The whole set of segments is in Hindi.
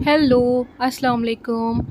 हेलो, अस्सलाम वालेकुम।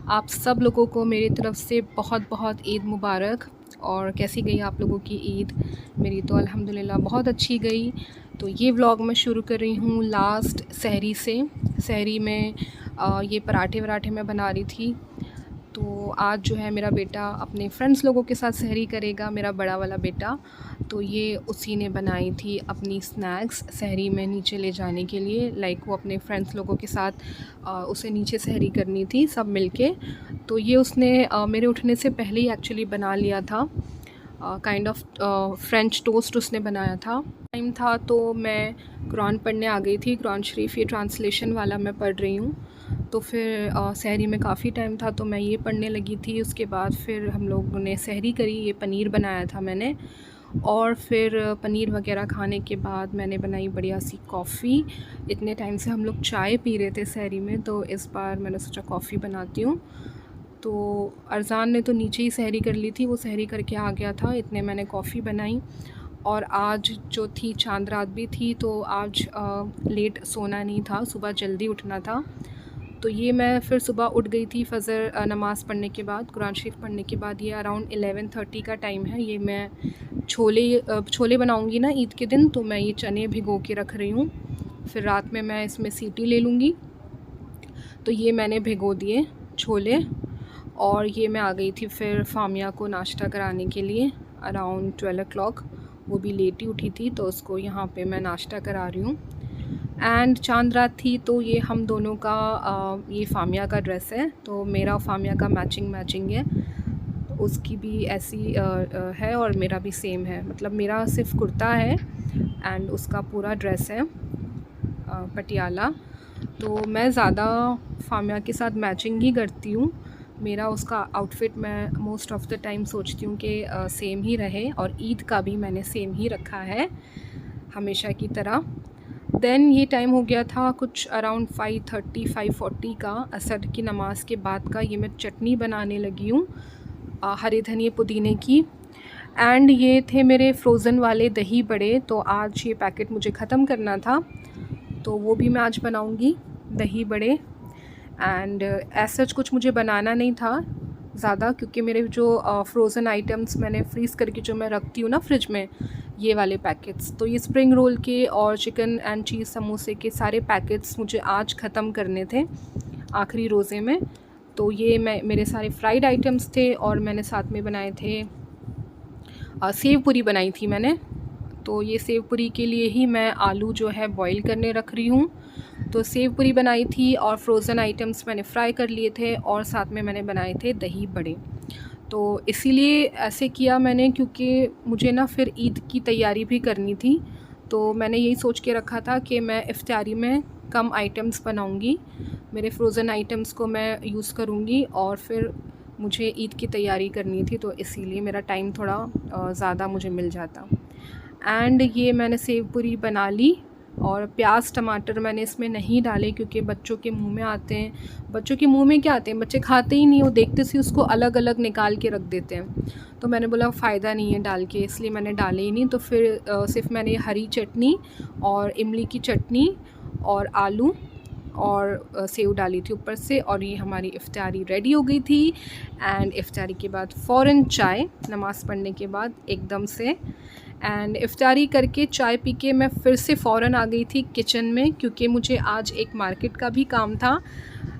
आप सब लोगों को मेरी तरफ़ से बहुत बहुत ईद मुबारक। और कैसी गई आप लोगों की ईद? मेरी तो अल्हम्दुलिल्लाह बहुत अच्छी गई। तो ये व्लॉग मैं शुरू कर रही हूँ लास्ट सहरी से। सहरी में ये पराठे वराठे मैं बना रही थी। तो आज जो है मेरा बेटा अपने फ्रेंड्स लोगों के साथ सहरी करेगा, मेरा बड़ा वाला बेटा। तो ये उसी ने बनाई थी अपनी स्नैक्स सहरी में नीचे ले जाने के लिए। लाइक वो अपने फ्रेंड्स लोगों के साथ उसे नीचे सहरी करनी थी सब मिलके। तो ये उसने मेरे उठने से पहले ही एक्चुअली बना लिया था। काइंड ऑफ फ्रेंच टोस्ट उसने बनाया था। टाइम था तो मैं कुरान पढ़ने आ गई थी। कुरान शरीफ ये ट्रांसलेशन वाला मैं पढ़ रही हूँ। तो फिर सहरी में काफ़ी टाइम था तो मैं ये पढ़ने लगी थी। उसके बाद फिर हम लोगों ने सहरी करी। ये पनीर बनाया था मैंने। और फिर पनीर वगैरह खाने के बाद मैंने बनाई बढ़िया सी कॉफ़ी। इतने टाइम से हम लोग चाय पी रहे थे सहरी में, तो इस बार मैंने सोचा कॉफ़ी बनाती हूँ। तो अरज़ान ने तो नीचे ही सहरी कर ली थी, वो सहरी करके आ गया था। इतने मैंने कॉफ़ी बनाई। और आज जो थी चांद रात भी थी, तो आज लेट सोना नहीं था, सुबह जल्दी उठना था। तो ये मैं फिर सुबह उठ गई थी फ़जर नमाज़ पढ़ने के बाद, कुरान शरीफ पढ़ने के बाद। ये अराउंड 11:30 का टाइम है। ये मैं छोले बनाऊंगी ना ईद के दिन, तो मैं ये चने भिगो के रख रही हूँ। फिर रात में मैं इसमें सीटी ले लूँगी। तो ये मैंने भिगो दिए छोले। और ये मैं आ गई थी फिर फामिया को नाश्ता कराने के लिए अराउंड 12 o'clock। वो भी लेट ही उठी थी, तो उसको यहाँ पे मैं नाश्ता करा रही हूँ। एंड चांद रात थी, तो ये हम दोनों का ये फामिया का ड्रेस है, तो मेरा फामिया का मैचिंग है। तो उसकी भी ऐसी है और मेरा भी सेम है। मतलब मेरा सिर्फ कुर्ता है एंड उसका पूरा ड्रेस है पटियाला। तो मैं ज़्यादा फामिया के साथ मैचिंग ही करती हूँ। मेरा उसका आउटफिट मैं मोस्ट ऑफ़ द टाइम सोचती हूँ कि सेम ही रहे। और ईद का भी मैंने सेम ही रखा है हमेशा की तरह। देन ये टाइम हो गया था कुछ अराउंड 5:30 5:40 का, असर की नमाज़ के बाद का। ये मैं चटनी बनाने लगी हूँ हरे धनिए पुदीने की। एंड ये थे मेरे फ्रोज़न वाले दही बड़े। तो आज ये पैकेट मुझे ख़त्म करना था, तो वो भी मैं आज बनाऊँगी दही बड़े। एंड ऐसा कुछ मुझे बनाना नहीं था ज़्यादा, क्योंकि मेरे जो फ्रोज़न आइटम्स मैंने फ्रीज़ करके जो मैं रखती हूँ ना फ्रिज में, ये वाले पैकेट्स, तो ये स्प्रिंग रोल के और चिकन एंड चीज़ समोसे के सारे पैकेट्स मुझे आज ख़त्म करने थे आखिरी रोज़े में। तो ये मेरे सारे फ्राइड आइटम्स थे। और मैंने साथ में बनाए थे सेव पूरी बनाई थी मैंने। तो ये सेव पूरी के लिए ही मैं आलू जो है बॉईल करने रख रही हूँ। तो सेव पूरी बनाई थी और फ्रोज़न आइटम्स मैंने फ्राई कर लिए थे, और साथ में मैंने बनाए थे दही बड़े। तो इसीलिए ऐसे किया मैंने, क्योंकि मुझे ना फिर ईद की तैयारी भी करनी थी। तो मैंने यही सोच के रखा था कि मैं इफ्तारी में कम आइटम्स बनाऊंगी, मेरे फ्रोज़न आइटम्स को मैं यूज़ करूंगी, और फिर मुझे ईद की तैयारी करनी थी। तो इसीलिए मेरा टाइम थोड़ा ज़्यादा मुझे मिल जाता। एंड ये मैंने सेव पूरी बना ली। और प्याज टमाटर मैंने इसमें नहीं डाले, क्योंकि बच्चों के मुंह में आते हैं। बच्चों के मुंह में क्या आते हैं, बच्चे खाते ही नहीं, वो देखते से उसको अलग अलग निकाल के रख देते हैं। तो मैंने बोला फ़ायदा नहीं है डाल के, इसलिए मैंने डाले ही नहीं। तो फिर सिर्फ मैंने हरी चटनी और इमली की चटनी और आलू और सेव डाली थी ऊपर से। और ये हमारी इफ्तारी रेडी हो गई थी। एंड इफ्तारी के बाद फ़ौरन चाय, नमाज़ पढ़ने के बाद एकदम से। एंड इफ्तारी करके चाय पी के मैं फिर से फ़ौरन आ गई थी किचन में, क्योंकि मुझे आज एक मार्केट का भी काम था।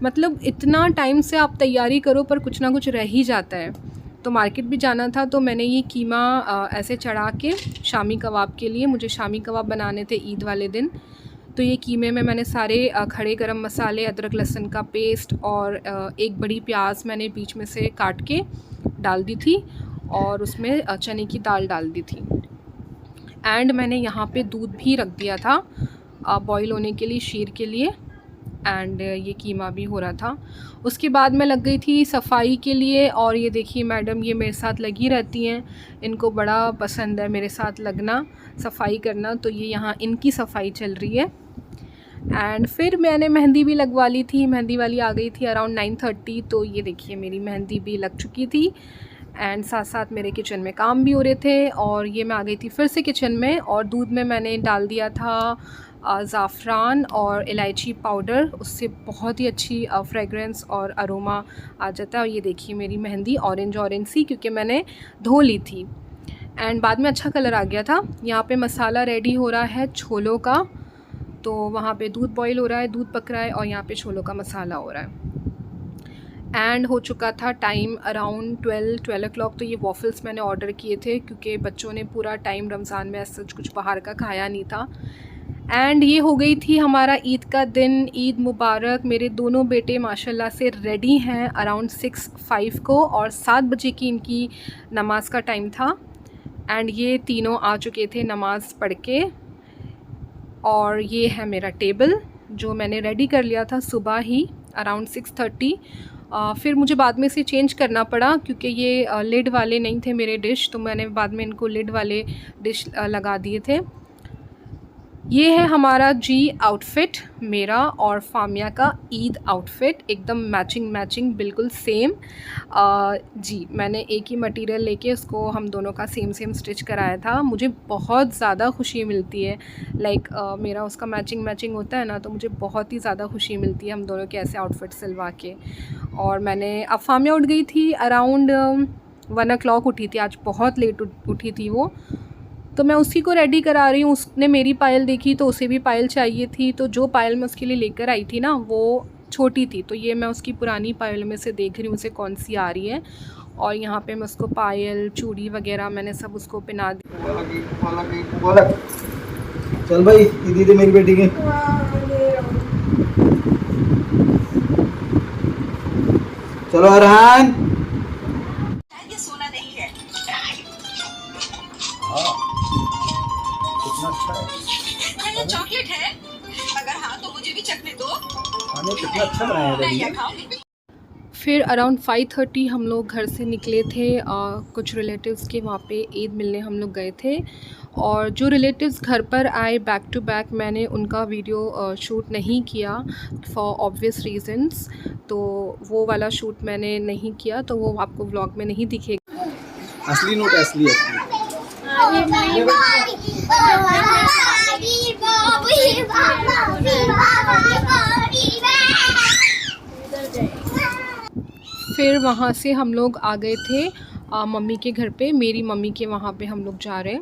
मतलब इतना टाइम से आप तैयारी करो पर कुछ ना कुछ रह ही जाता है। तो मार्केट भी जाना था, तो मैंने ये कीमा ऐसे चढ़ा के शामी कबाब के लिए, मुझे शामी कबाब बनाने थे ईद वाले दिन। तो ये कीमे में मैंने सारे खड़े गरम मसाले, अदरक लहसुन का पेस्ट और एक बड़ी प्याज मैंने बीच में से काट के डाल दी थी, और उसमें चने की दाल डाल दी थी। एंड मैंने यहाँ पे दूध भी रख दिया था बॉईल होने के लिए, शीर के लिए। एंड ये कीमा भी हो रहा था। उसके बाद मैं लग गई थी सफाई के लिए। और ये देखिए मैडम, ये मेरे साथ लगी रहती हैं, इनको बड़ा पसंद है मेरे साथ लगना, सफाई करना। तो ये यहाँ इनकी सफाई चल रही है। एंड फिर मैंने मेहंदी भी लगवा ली थी। मेहंदी वाली आ गई थी अराउंड 9:30। तो ये देखिए मेरी मेहंदी भी लग चुकी थी। एंड साथ साथ मेरे किचन में काम भी हो रहे थे। और ये मैं आ गई थी फिर से किचन में, और दूध में मैंने डाल दिया था ज़ाफ़रान और इलायची पाउडर। उससे बहुत ही अच्छी फ्रेगरेंस और अरोमा आ जाता है। और ये देखिए मेरी मेहंदी ऑरेंज ऑरेंज सी, क्योंकि मैंने धो ली थी एंड बाद में अच्छा कलर आ गया था। यहाँ पे मसाला रेडी हो रहा है छोलों का, तो वहाँ पे दूध बॉईल हो रहा है, दूध पक रहा है, और यहाँ पे छोलों का मसाला हो रहा है। एंड हो चुका था टाइम अराउंड 12 o'clock। तो ये वॉफ़ल्स मैंने ऑर्डर किए थे, क्योंकि बच्चों ने पूरा टाइम रमज़ान में ऐसा कुछ बाहर का खाया नहीं था। एंड ये हो गई थी हमारा ईद का दिन। ईद मुबारक। मेरे दोनों बेटे माशाल्लाह से रेडी हैं अराउंड 6:05 को, और 7 बजे की इनकी नमाज का टाइम था। एंड ये तीनों आ चुके थे नमाज़ पढ़ के। और ये है मेरा टेबल जो मैंने रेडी कर लिया था सुबह ही अराउंड 6:30। फिर मुझे बाद में से चेंज करना पड़ा, क्योंकि ये लिड वाले नहीं थे मेरे डिश, तो मैंने बाद में इनको लिड वाले डिश लगा दिए थे। ये है हमारा जी आउटफिट, मेरा और फामिया का ईद आउटफिट, एकदम मैचिंग बिल्कुल सेम। जी मैंने एक ही मटेरियल लेके उसको हम दोनों का सेम स्टिच कराया था। मुझे बहुत ज़्यादा खुशी मिलती है, लाइक मेरा उसका मैचिंग होता है ना, तो मुझे बहुत ही ज़्यादा खुशी मिलती है हम दोनों के ऐसे आउटफिट सिलवा के। और मैंने अब फामिया उठ गई थी अराउंड 1 o'clock उठी थी, आज बहुत लेट उठी थी वो, तो मैं उसी को रेडी करा रही हूँ। उसने मेरी पायल देखी तो उसे भी पायल चाहिए थी, तो जो पायल मैं उसके लिए लेकर आई थी ना वो छोटी थी, तो ये मैं उसकी पुरानी पायल में से देख रही हूँ उसे कौन सी आ रही है। और यहाँ पे मैं उसको पायल चूड़ी वगैरह मैंने सब उसको पहना दी। चल भाई दीदी दे मेरी बेटी की। चलो अरहान। कितना अच्छा है। ये चॉकलेट है? अगर हाँ तो मुझे भी चखने दो। खाने कितना अच्छा बनाया है मैं ये दीदी। खाऊंगी। फिर अराउंड 5:30 हम लोग घर से निकले थे। कुछ रिलेटिव्स के वहाँ पे ईद मिलने हम लोग गए थे, और जो रिलेटिव्स घर पर आए बैक टू बैक मैंने उनका वीडियो शूट नहीं किया फॉर ऑब्वियस रीजंस, तो वो वाला शूट मैंने नहीं किया, तो वो आपको व्लॉग में नहीं दिखेगा। असली नोट असली असली। फिर वहाँ से हम लोग आ गए थे मम्मी के घर पे, मेरी मम्मी के वहाँ पे हम लोग जा रहे हैं।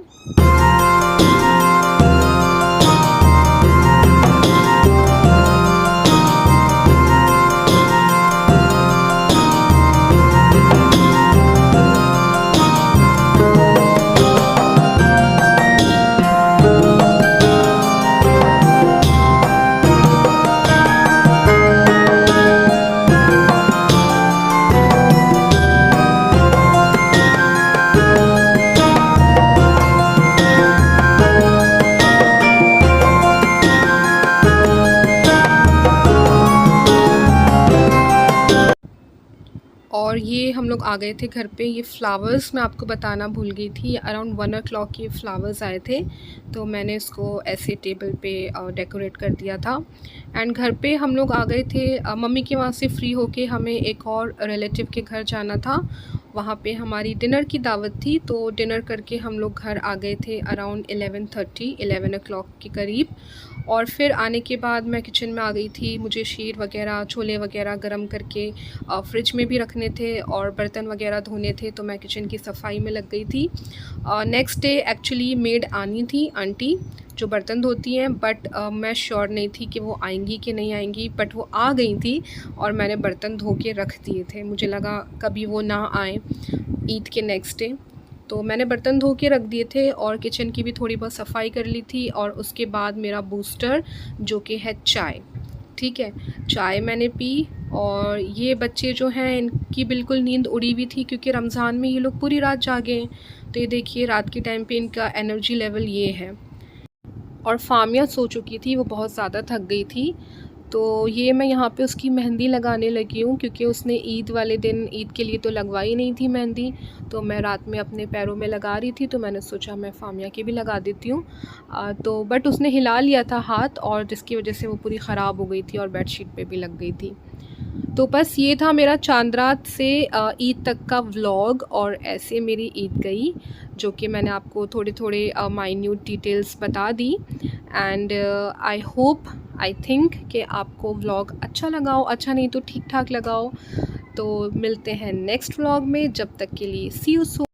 और ये हम लोग आ गए थे घर पे। ये फ्लावर्स मैं आपको बताना भूल गई थी, अराउंड 1 o'clock ये फ्लावर्स आए थे, तो मैंने इसको ऐसे टेबल पे डेकोरेट कर दिया था। एंड घर पे हम लोग आ गए थे मम्मी के वहाँ से फ्री होके हमें एक और रिलेटिव के घर जाना था। वहाँ पे हमारी डिनर की दावत थी, तो डिनर करके हम लोग घर आ गए थे अराउंड 11 o'clock के करीब। और फिर आने के बाद मैं किचन में आ गई थी। मुझे शीर वगैरह छोले वगैरह गरम करके फ्रिज में भी रखने थे, और बर्तन वगैरह धोने थे, तो मैं किचन की सफाई में लग गई थी। नेक्स्ट डे एक्चुअली मेड आनी थी, आंटी जो बर्तन धोती हैं, बट मैं श्योर नहीं थी कि वो आएंगी कि नहीं आएंगी, बट वो आ गई थी और मैंने बर्तन धो के रख दिए थे। मुझे लगा कभी वो ना आए ईद के नेक्स्ट डे, तो मैंने बर्तन धो के रख दिए थे और किचन की भी थोड़ी बहुत सफाई कर ली थी। और उसके बाद मेरा बूस्टर जो कि है चाय, ठीक है, चाय मैंने पी। और ये बच्चे जो हैं इनकी बिल्कुल नींद उड़ी हुई थी, क्योंकि रमज़ान में ये लोग पूरी रात जागे हैं, तो ये देखिए रात के टाइम पे इनका एनर्जी लेवल ये है। और फामिया सो चुकी थी, वो बहुत ज़्यादा थक गई थी। तो ये मैं यहाँ पे उसकी मेहंदी लगाने लगी हूँ, क्योंकि उसने ईद वाले दिन ईद के लिए तो लगवाई नहीं थी मेहंदी, तो मैं रात में अपने पैरों में लगा रही थी, तो मैंने सोचा मैं फामिया की भी लगा देती हूँ। तो बट उसने हिला लिया था हाथ, और जिसकी वजह से वो पूरी ख़राब हो गई थी और बेडशीट पे भी लग गई थी। तो बस ये था मेरा चांद रात से ईद तक का व्लॉग, और ऐसे मेरी ईद गई, जो कि मैंने आपको थोड़े थोड़े माइन्यूट डिटेल्स बता दी। And I hope, I think कि आपको व्लॉग अच्छा लगा हो, अच्छा नहीं तो ठीक ठाक लगा हो। तो मिलते हैं नेक्स्ट व्लॉग में, जब तक के लिए सी यू सून।